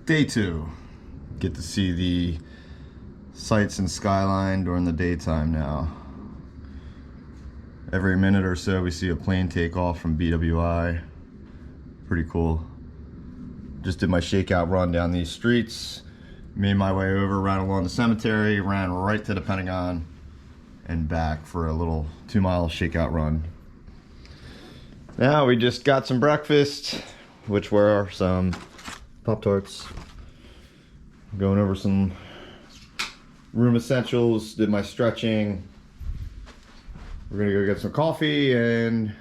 Day 2. Get to see the sights and skyline during the daytime now. Every minute or so we see a plane take off from BWI. Pretty cool. Just did my shakeout run down these streets. Made my way over, ran along the cemetery, ran right to the Pentagon and back for a little 2-mile shakeout run. Now we just got some breakfast, which were some Pop-Tarts. Going over some room essentials, did my stretching. We're gonna go get some coffee and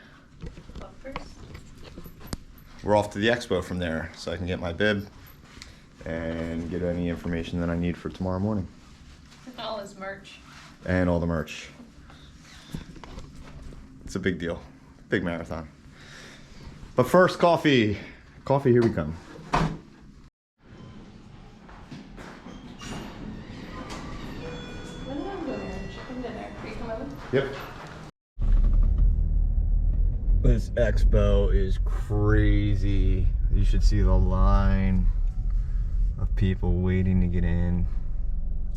we're off to the expo from there so I can get my bib and get any information that I need for tomorrow morning. All his merch. And all the merch. It's a big deal. Big marathon. But first, coffee. Coffee, here we come. Yep. This expo is crazy. You should see the line of people waiting to get in.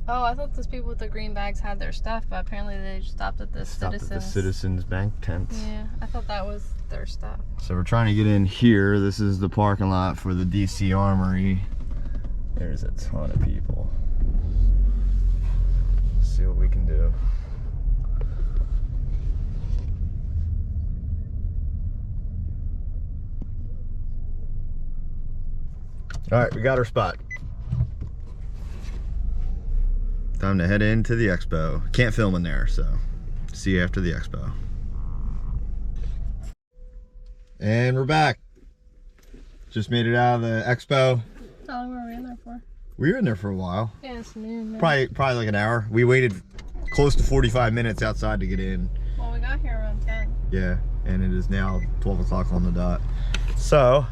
Oh, I thought those people with the green bags had their stuff, but apparently they just stopped at the Citizens Bank tent. Yeah, I thought that was their stuff. So we're trying to get in here. This is the parking lot for the DC Armory. There's a ton of people. Let's see what we can do. All right, we got our spot. Time to head into the expo. Can't film in there, so see you after the expo. And we're back. Just made it out of the expo. How long were we in there for? We were in there for a while. Yeah, it's noon. Probably like an hour. We waited close to 45 minutes outside to get in. Well, we got here around 10. Yeah, and it is now 12 o'clock on the dot. So,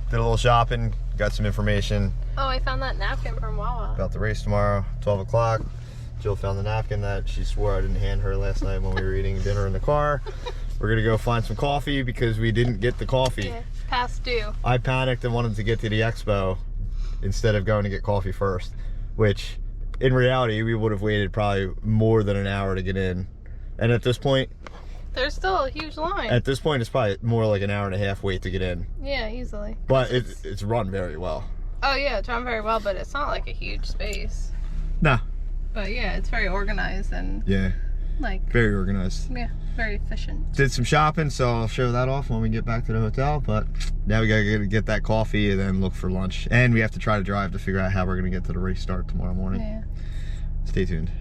did a little shopping, got some information. Oh, I found that napkin from Wawa. About the race tomorrow, 12 o'clock. Jill found the napkin that she swore I didn't hand her last night when we were eating dinner in the car. We're gonna go find some coffee because we didn't get the coffee. Yeah, past due. I panicked and wanted to get to the expo instead of going to get coffee first, which in reality we would have waited probably more than an hour to get in. And at this point, there's still a huge line. At this point, it's probably more like an hour and a half wait to get in. Yeah, easily. But it's run very well. Oh yeah, it's run very well, but it's not like a huge space. Nah. But yeah, it's very organized and yeah, like very organized. Yeah, very efficient. Did some shopping, so I'll show that off when we get back to the hotel. But now we gotta get that coffee and then look for lunch. And we have to try to drive to figure out how we're gonna get to the race start tomorrow morning. Yeah. Stay tuned.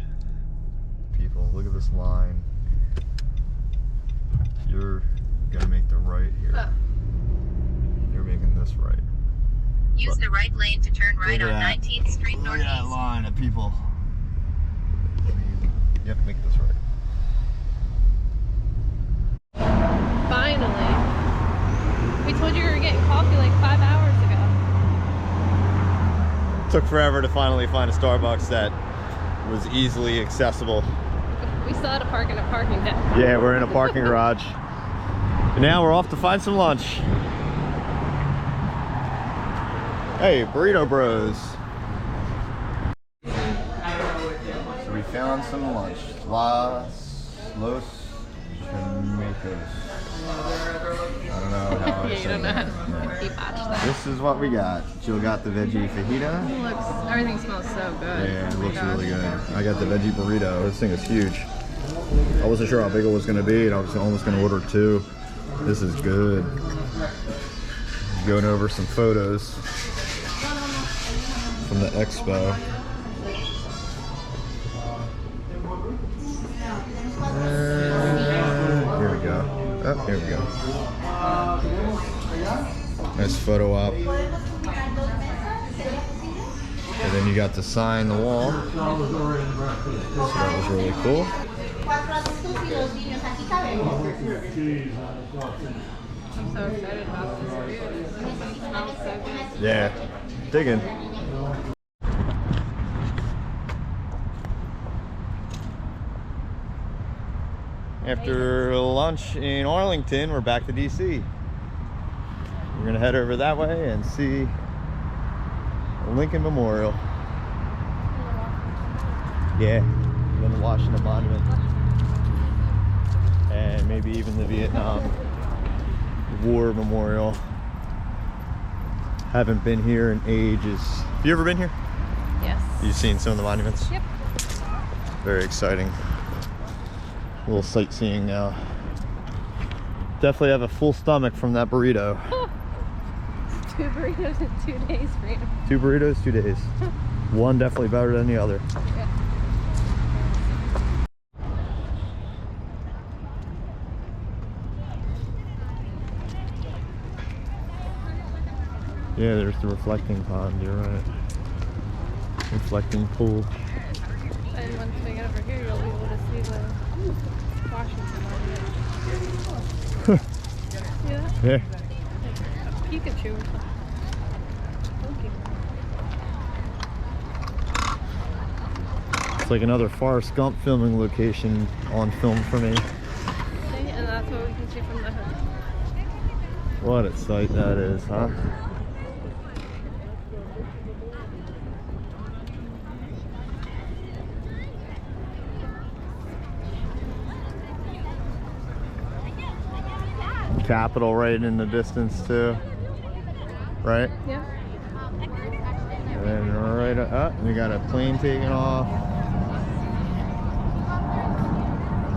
People, look at this line. You're gonna make the right here. Oh. You're making this right. Use the right lane to turn right on 19th Street Northeast. Look at that line of people. Yep, make this right. Finally. We told you we were getting coffee like 5 hours ago. Took forever to finally find a Starbucks that was easily accessible. We still had to park in a parking deck. Yeah, we're in a parking garage. And now we're off to find some lunch. Hey, Burrito Bros. So we found some lunch. Los Chamacos. I don't know how I Yeah, you don't know how to botch that. This is what we got. Jill got the veggie fajita. Everything smells so good. Yeah, it looks really good. I got the veggie burrito. This thing is huge. I wasn't sure how big it was going to be, and I was almost going to order 2. This is good. Going over some photos from the expo. Here we go. Oh, here we go. Nice photo op. And then you got to sign the wall. So that was really cool. I'm so excited about this food. It smells so good. Yeah, digging. After lunch in Arlington, we're back to DC. We're gonna head over that way and see Lincoln Memorial. Yeah, then the Washington Monument. And maybe even the Vietnam War Memorial. Haven't been here in ages. Have you ever been here? Yes. You've seen some of the monuments? Yep. Very exciting. A little sightseeing now. Definitely have a full stomach from that burrito. 2 burritos in 2 days for you. 2 burritos, 2 days. One definitely better than the other. Yeah. Yeah, there's the reflecting pond, you're right. Reflecting pool. And once we get over here, you'll be able to see the Washington Monument. See that? Yeah. A Pikachu or something. It's like another Forrest Gump filming location on film for me. See? And that's what we can see from the hood. What a sight that is, huh? Capitol right in the distance too, right? Yeah. And then right up, we got a plane taking off.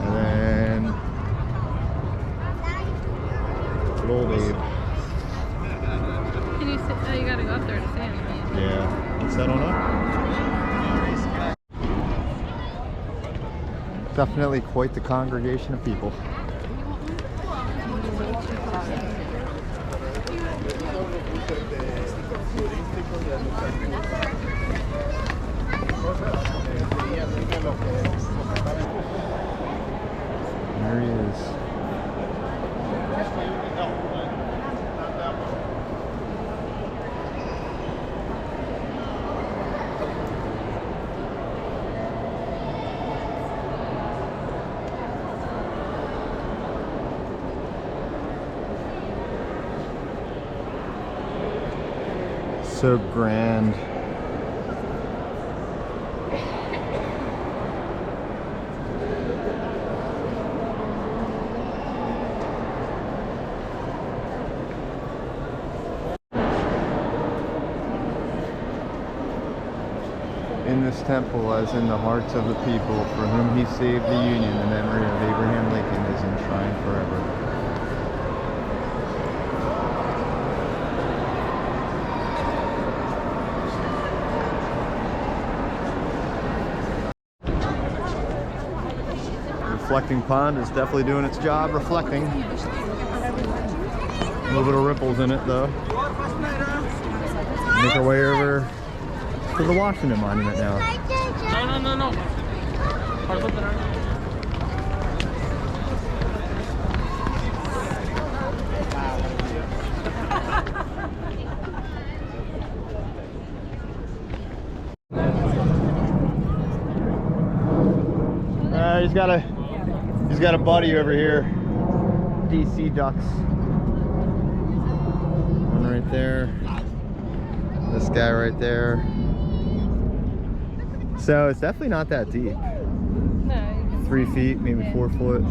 And then good old Abe. Can you see? Oh, you gotta go up there to see him. Yeah, let's head on up. Definitely quite the congregation of people. There he is. So grand. In this temple, as in the hearts of the people for whom he saved the Union, the memory of Abraham Lincoln is enshrined forever. Reflecting pond is definitely doing its job reflecting. A little bit of ripples in it though. Make our way over to the Washington Monument now. No. He's got a buddy over here. DC Ducks. One right there. This guy right there. So it's definitely not that deep. No. 3 feet, maybe 4 foot.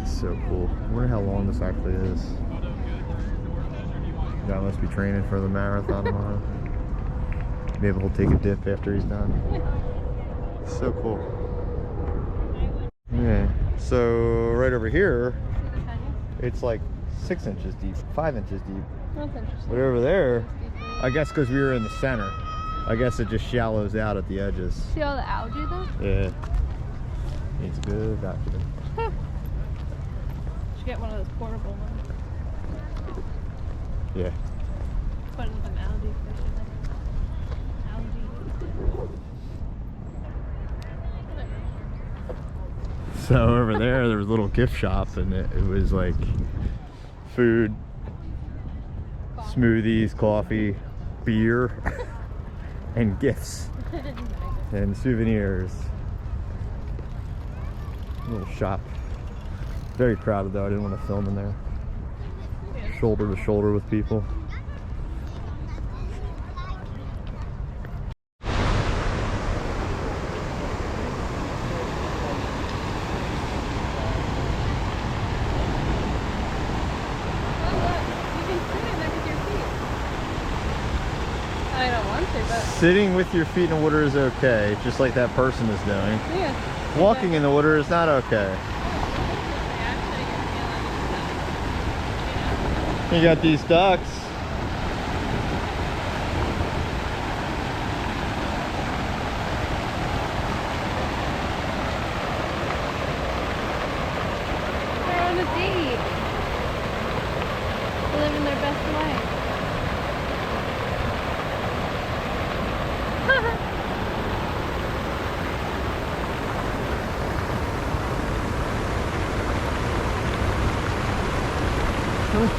So cool. I wonder how long this actually is. Guy must be training for the marathon tomorrow. Maybe he'll take a dip after he's done. So cool. Yeah. So right over here, it's like 6 inches deep, 5 inches deep. That's interesting. But over there, I guess because we were in the center, I guess it just shallows out at the edges. See all the algae though? Yeah. Needs a good vacuum. Should get one of those portable ones. Yeah. Put in some algae fish in there. Algae. So over there was a little gift shop, and it was like food, smoothies, coffee, beer, and gifts and souvenirs. Little shop. Very crowded though. I didn't want to film in there. Yeah. Shoulder to shoulder with people. I don't want to, but Sitting with your feet in the water is okay, just like that person is doing. yeah. Walking in the water is not okay. You got these ducks. They're on a date. Living their best life.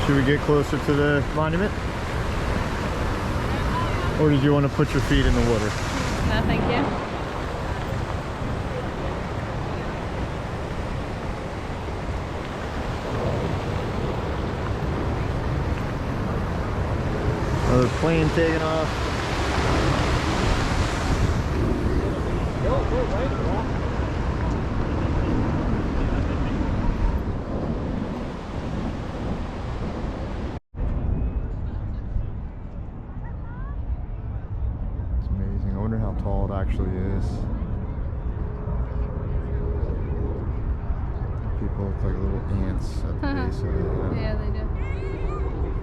Should we get closer to the monument? Or did you want to put your feet in the water? No, thank you. Another plane taking off. It's amazing. I wonder how tall it actually is. People look like little ants at the base of it. Yeah, they do.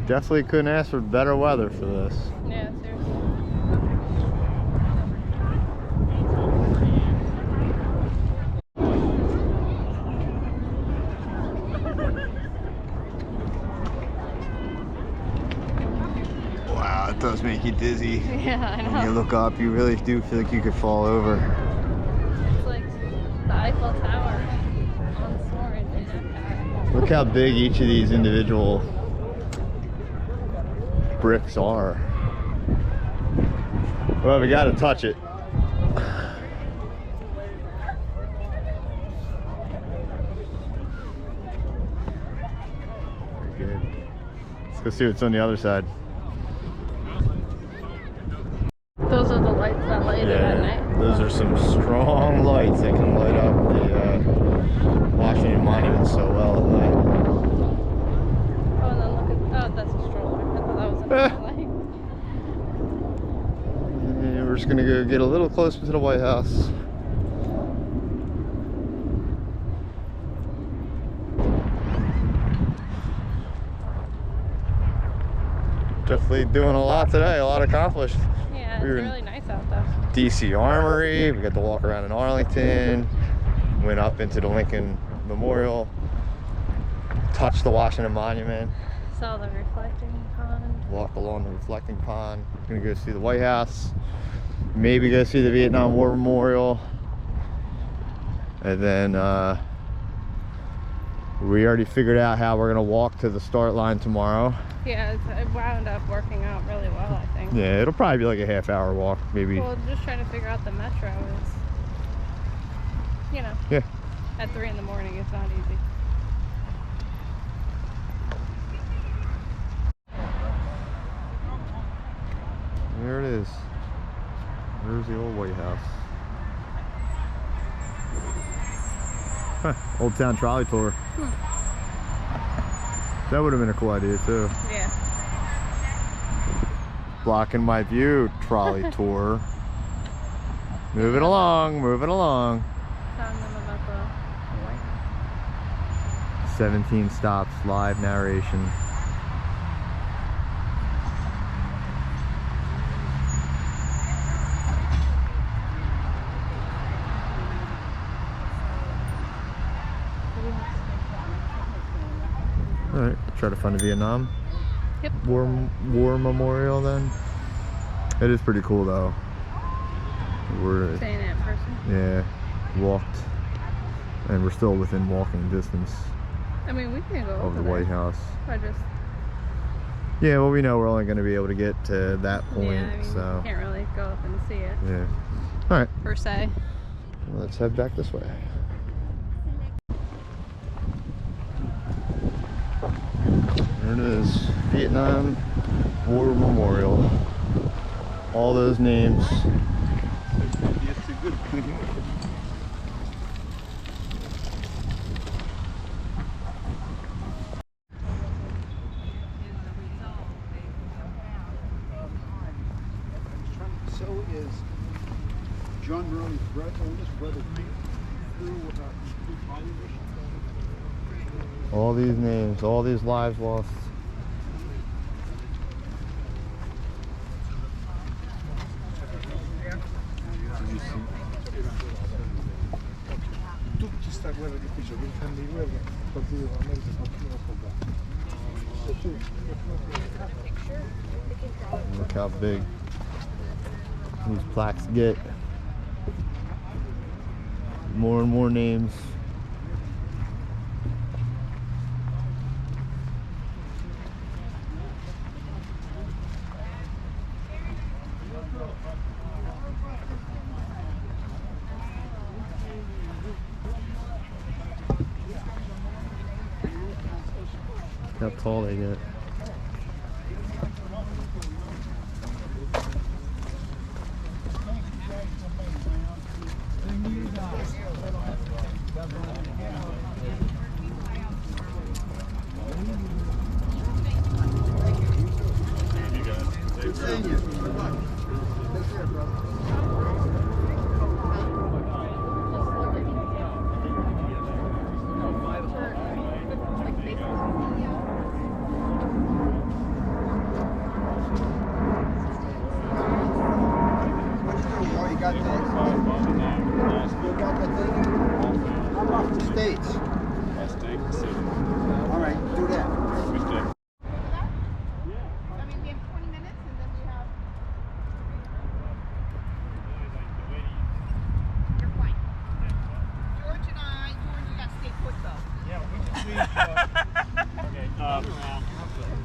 Definitely couldn't ask for better weather for this. Yeah, seriously. Wow, it does make you dizzy. Yeah, I know. When you look up, you really do feel like you could fall over. It's like the Eiffel Tower on Soarin' in that tower. Look how big each of these individual bricks are. Well, we gotta touch it. Very good. Let's go see what's on the other side. Those are the lights that light it at night. Those are some strong lights that can light up the Washington Monument so well at night. Oh, and then look at, oh, that's a stroller. I thought that was another light. And we're just gonna go get a little closer to the White House. Definitely doing a lot today, a lot accomplished. Yeah, it's We were in really nice out though. DC Armory, we got to walk around in Arlington, went up into the Lincoln Memorial, touched the Washington Monument, Saw the reflecting pond. walked along the reflecting pond. Gonna go see the White House, maybe go see the Vietnam War Memorial, and then we already figured out how we're gonna walk to the start line tomorrow. Yeah, it wound up working out really well, I think. Yeah, it'll probably be like a half-hour walk, maybe. Well, just trying to figure out the metro is, you know, Yeah. at 3 in the morning, it's not easy. There it is. There's the old White House. Huh, Old Town Trolley Tour. That would have been a cool idea too. Yeah. Blocking my view, trolley tour. Moving along, moving along. Telling them about the White House. 17 stops, live narration. All right, try to find a Vietnam Yep. War Memorial then. It is pretty cool though. We're Saying it in person. yeah, walked, and we're still within walking distance I mean, we can go of over the there. White House. I just Yeah, well, we know we're only going to be able to get to that point, Yeah, I mean, so. you can't really go up and see it. Yeah. All right. Per se. Well, let's head back this way. There it is, Vietnam War Memorial. All those names. So is John Merle's oldest brother through Hollywood. All these names, all these lives lost. Tutta questa guerra che fece 20 anni di guerra, il partito dell'America continua a fare. Look how big these plaques get. More and more names. Look how tall they get.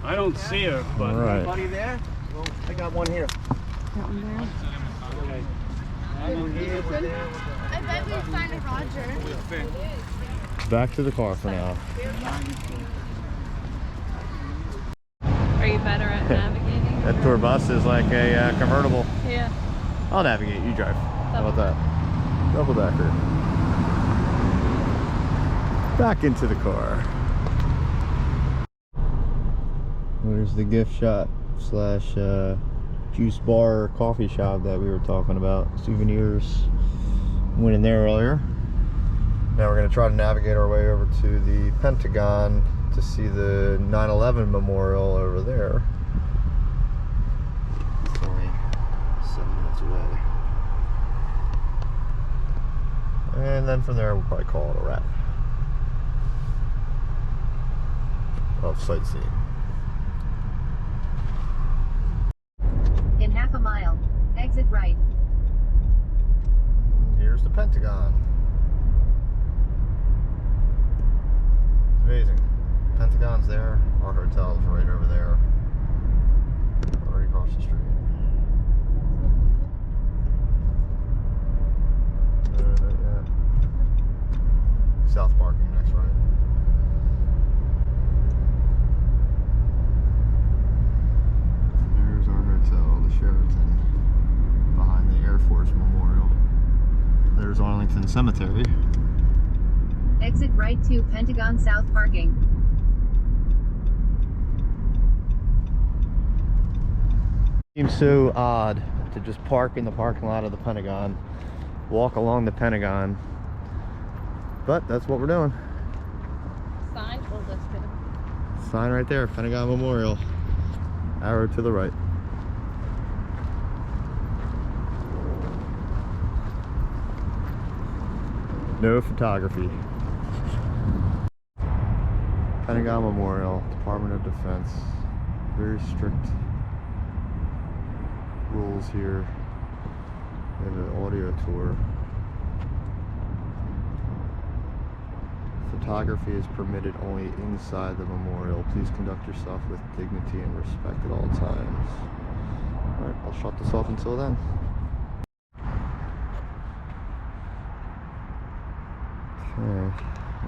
I don't see her, but All right. Anybody there? Well, I got one here. I bet we'd find a Roger. Back to the car for now. Are you better at navigating? That tour bus is like a convertible. Yeah. I'll navigate, you drive. How about that? Double decker. Back into the car. There's the gift shop slash juice bar coffee shop that we were talking about. Souvenirs. Went in there earlier. Now we're going to try to navigate our way over to the Pentagon to see the 9/11 memorial over there. It's only 7 minutes away. And then from there we'll probably call it a wrap of sightseeing. In half a mile, exit right. Here's the Pentagon. It's amazing. Pentagon's there. Our hotel's right over there. Already across the street. Yeah. South parking next, right? There's our hotel, the Sheraton, behind the Air Force Memorial. There's Arlington Cemetery. Exit right to Pentagon South parking. Seems so odd to just park in the parking lot of the Pentagon, walk along the Pentagon, but that's what we're doing. Sign told us to. Sign right there, Pentagon Memorial. Arrow to the right. No photography. Pentagon Memorial, Department of Defense. Very strict rules here. We have an audio tour. Photography is permitted only inside the memorial. Please conduct yourself with dignity and respect at all times. Alright, I'll shut this off until then. Okay,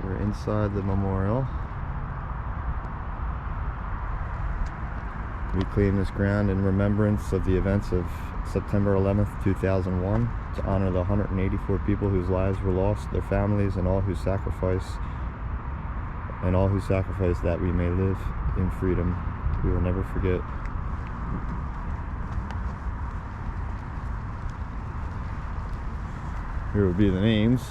we're inside the memorial. We claim this ground in remembrance of the events of September 11th, 2001, to honor the 184 people whose lives were lost, their families, and all who sacrificed that we may live in freedom. We will never forget. Here would be the names.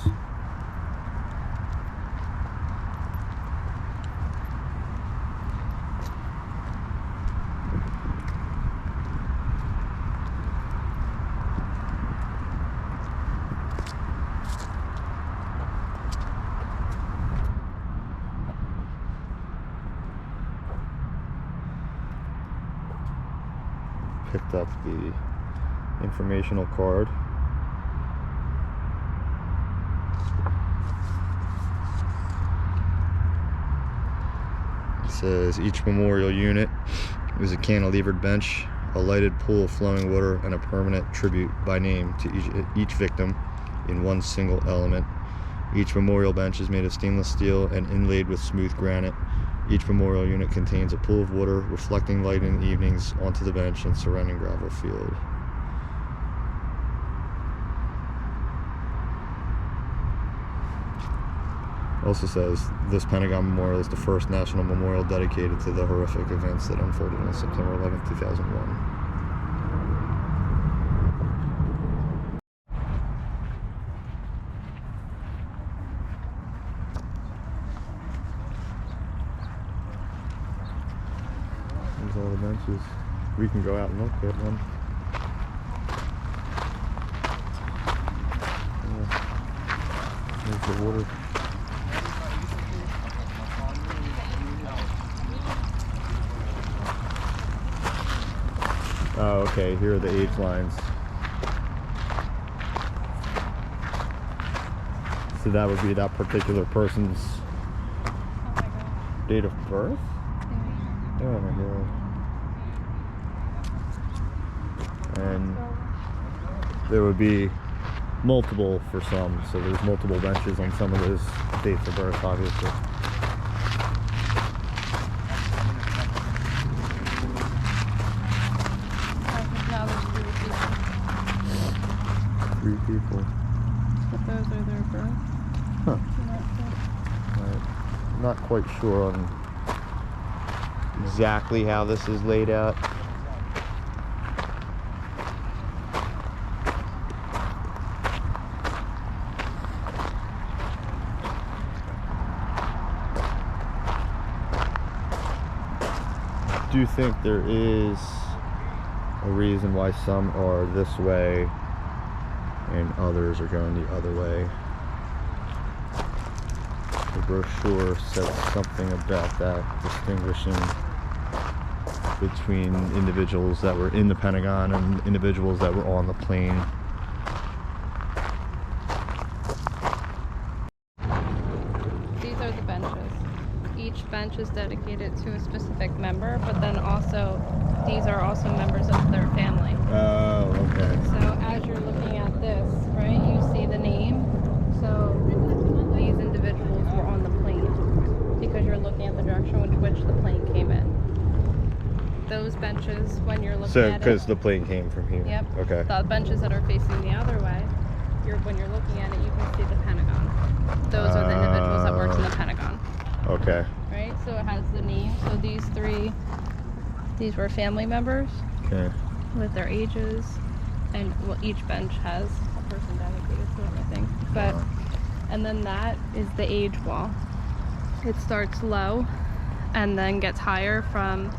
Picked up the informational card. It says each memorial unit is a cantilevered bench, a lighted pool of flowing water, and a permanent tribute by name to each victim in one single element. Each memorial bench is made of stainless steel and inlaid with smooth granite. Each memorial unit contains a pool of water reflecting light in the evenings onto the bench and surrounding gravel field. Also says this Pentagon Memorial is the first national memorial dedicated to the horrific events that unfolded on September 11th, 2001. There's all the benches. We can go out and look at one. Yeah. There's the water. Oh, okay, here are the age lines. So that would be that particular person's date of birth? Oh my god. And there would be multiple for some, so there's multiple benches on some of those dates of birth, obviously. Three people. But those are their birth. Huh. I'm not quite sure on exactly how this is laid out. I do think there is a reason why some are this way and others are going the other way. The brochure says something about that, distinguishing between individuals that were in the Pentagon and individuals that were on the plane. These are the benches. Each bench is dedicated to a specific member, but then also these are also members of their family. Oh, okay. So as you're looking at this, right, you see the name. So these individuals were on the plane because you're looking at the direction with which the plane came in. Those benches, when you're looking at it. So, because the plane came from here. Yep. Okay. The benches that are facing the other way, when you're looking at it, you can see the Pentagon. Those are the individuals that worked in the Pentagon. Okay. Right? So it has the name. So these were family members. Okay. With their ages, and well, each bench has a person dedicated to it, I think. But and then that is the age wall. It starts low and then gets higher. From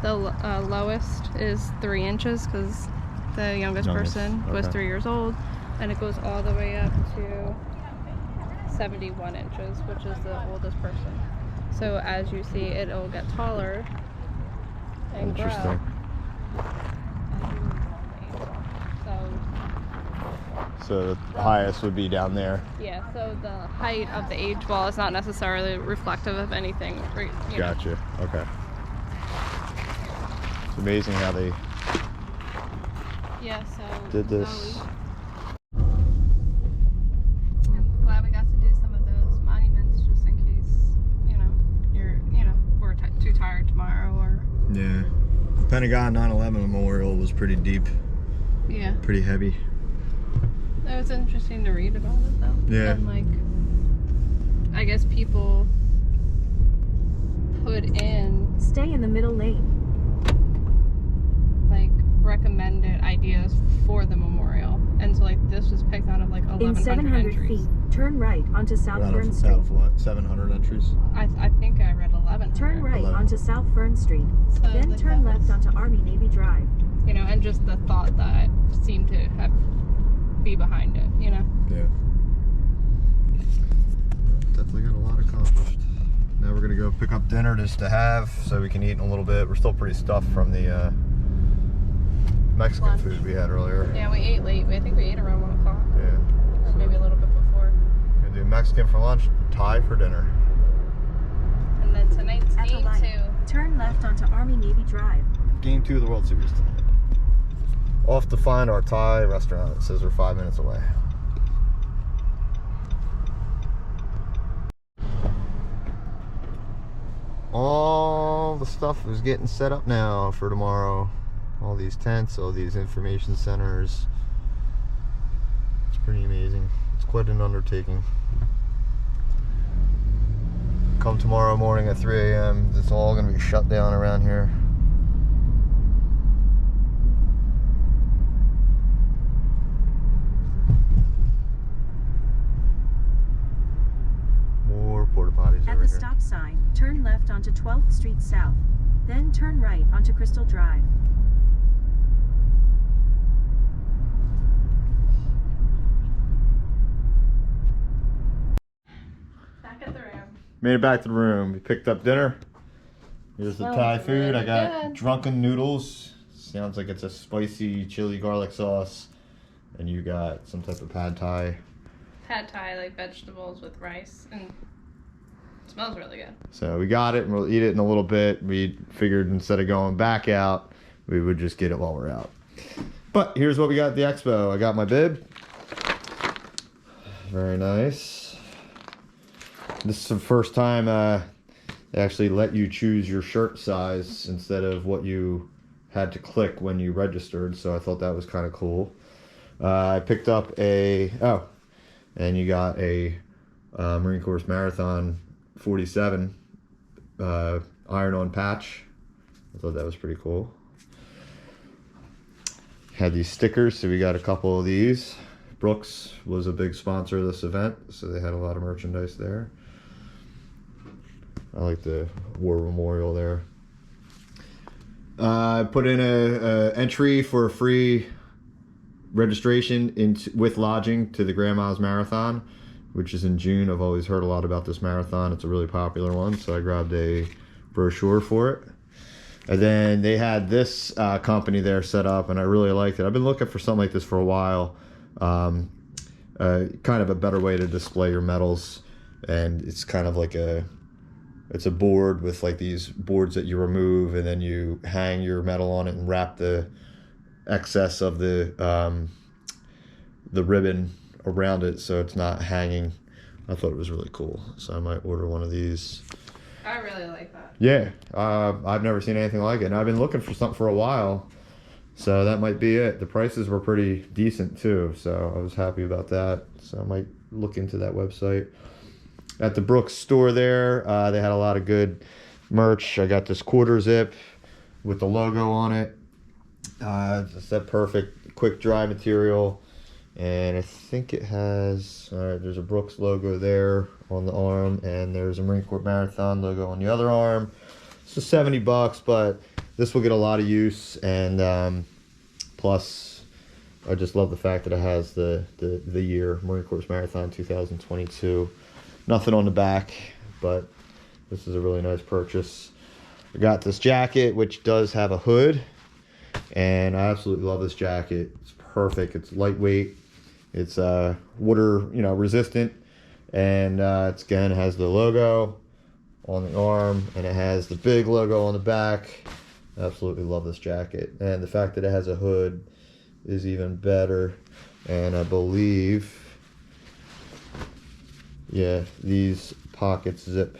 the lowest is 3 inches because the youngest person was 3 years old, and it goes all the way up to 71 inches, which is the oldest person. So as you see, it'll get taller and grow. Interesting. So the highest would be down there. Yeah, so the height of the age wall is not necessarily reflective of anything. You know. Gotcha. Okay. It's amazing how they Yeah, so did this. I'm glad we got to do some of those monuments just in case, we're too tired tomorrow or... Yeah. The Pentagon 9/11 Memorial was pretty deep, Yeah. pretty heavy. It was interesting to read about it though. Yeah. And I guess people put in Stay in the middle lane. recommended ideas for the memorial. And so this was picked out of 1,100 In 700 entries. feet, turn right onto South Out Fern of Street. what? 700 entries? I think I read 1,100. Turn right 11. onto South Fern Street. So, Then turn that left was, onto Army Navy Drive. and just the thought that seemed to be behind it, Yeah. Definitely got a lot accomplished. Now we're gonna go pick up dinner just to have, so we can eat in a little bit. We're still pretty stuffed from the Mexican Lunch. food we had earlier. Yeah, we ate late. I think we ate around 1 o'clock. Yeah. Or maybe a little bit before. We're gonna do Mexican for lunch, Thai for dinner. And then tonight's At the game light, 2. turn left onto Army Navy Drive. Game 2 of the World Series tonight. Off to find our Thai restaurant. It says we're 5 minutes away. All the stuff is getting set up now for tomorrow. All these tents, all these information centers. It's pretty amazing. It's quite an undertaking. Come tomorrow morning at 3 a.m. It's all going to be shut down around here. More porta potties At over the here. stop sign, turn left onto 12th Street South. Then turn right onto Crystal Drive. Back at the room. Made it back to the room. We picked up dinner. Here's the Smells Thai food. I really got good. drunken noodles. Sounds like it's a spicy chili garlic sauce. And you got some type of pad thai. Pad Thai, vegetables with rice, and it smells really good. So we got it and we'll eat it in a little bit. We figured instead of going back out, we would just get it while we're out. But here's what we got at the expo. I got my bib. Very nice. This is the first time they actually let you choose your shirt size instead of what you had to click when you registered. So I thought that was kind of cool. I picked up and you got a Marine Corps Marathon 47 iron-on patch. I thought that was pretty cool. Had these stickers, so we got a couple of these. Brooks was a big sponsor of this event, so they had a lot of merchandise there. I like the war memorial there. I put in a entry for a free registration with lodging to the Grandma's Marathon, which is in June. I've always heard a lot about this marathon. It's a really popular one, so I grabbed a brochure for it. And then they had this company there set up, and I really liked it. I've been looking for something like this for a while. Kind of a better way to display your medals, and it's kind of like it's a board with these boards that you remove, and then you hang your medal on it and wrap the excess of the ribbon around it so it's not hanging. I thought it was really cool, so I might order one of these. I really like that. Yeah, I've never seen anything like it, and I've been looking for something for a while, so that might be it. The prices were pretty decent too, so I was happy about that, so I might look into that website. At the Brooks store there, they had a lot of good merch. I got this quarter zip with the logo on it. It's that perfect quick dry material, and I think it has there's a Brooks logo there on the arm, and there's a Marine Corps Marathon logo on the other arm. It's just $70, but this will get a lot of use, and plus I just love the fact that it has the year Marine Corps Marathon 2022. Nothing on the back, but this is a really nice purchase. I got this jacket, which does have a hood, and I absolutely love this jacket. It's perfect. It's lightweight. It's water, resistant, and it's again has the logo on the arm, and it has the big logo on the back. Absolutely love this jacket, and the fact that it has a hood is even better. And I believe, yeah, these pockets zip,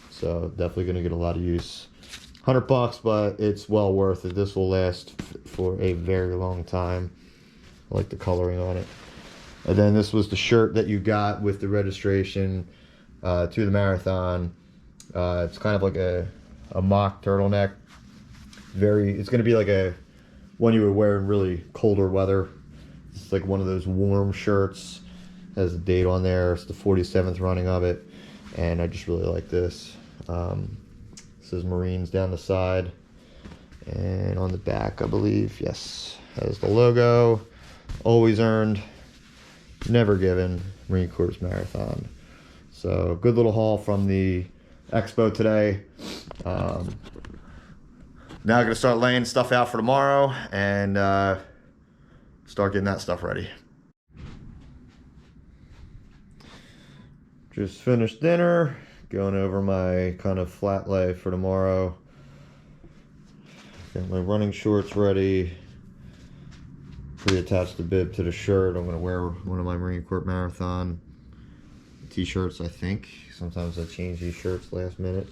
so definitely gonna get a lot of use. $100, but it's well worth it. This will last for a very long time. I like the coloring on it. And then this was the shirt that you got with the registration to the marathon. It's kind of like a mock turtleneck. It's gonna be like a one you would wear in really colder weather. It's like one of those warm shirts. Has a date on there. It's the 47th running of it, and I just really like this. Says Marines down the side, and on the back, I believe, yes, has the logo. Always earned, never given. Marine Corps Marathon. So good little haul from the expo today. Now I'm gonna start laying stuff out for tomorrow and start getting that stuff ready. Just finished dinner, going over my kind of flat lay for tomorrow. Got my running shorts ready. Pre-attached the bib to the shirt. I'm gonna wear one of my Marine Corps Marathon t-shirts, I think. Sometimes I change these shirts last minute,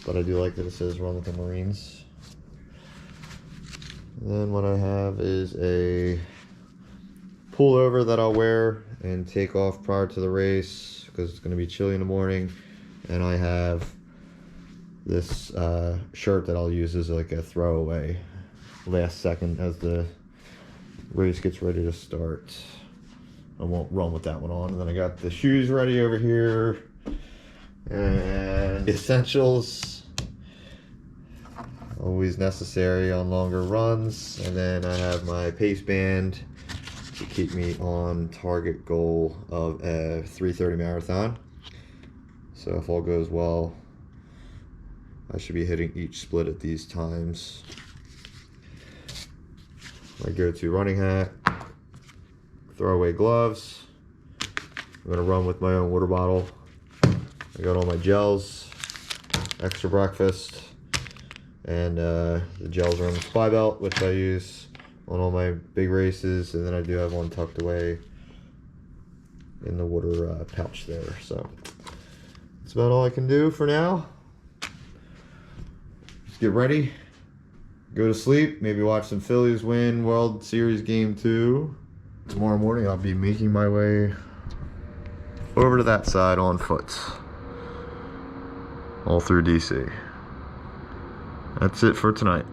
but I do like that it says Run with the Marines. And then what I have is a pullover that I'll wear and take off prior to the race because it's going to be chilly in the morning. And I have this shirt that I'll use as like a throwaway last second as the race gets ready to start. I won't run with that one on. And then I got the shoes ready over here and essentials, always necessary on longer runs. And then I have my pace band to keep me on target goal of a 3:30 marathon. So if all goes well, I should be hitting each split at these times. My go-to running hat, throwaway gloves. I'm gonna run with my own water bottle. I got all my gels, extra breakfast, and the gels are on the spy belt, which I use on all my big races, and then I do have one tucked away in the water pouch there. So that's about all I can do for now. Just get ready, go to sleep, maybe watch some Phillies win World Series Game 2. Tomorrow morning I'll be making my way over to that side on foot, all through DC. That's it for tonight.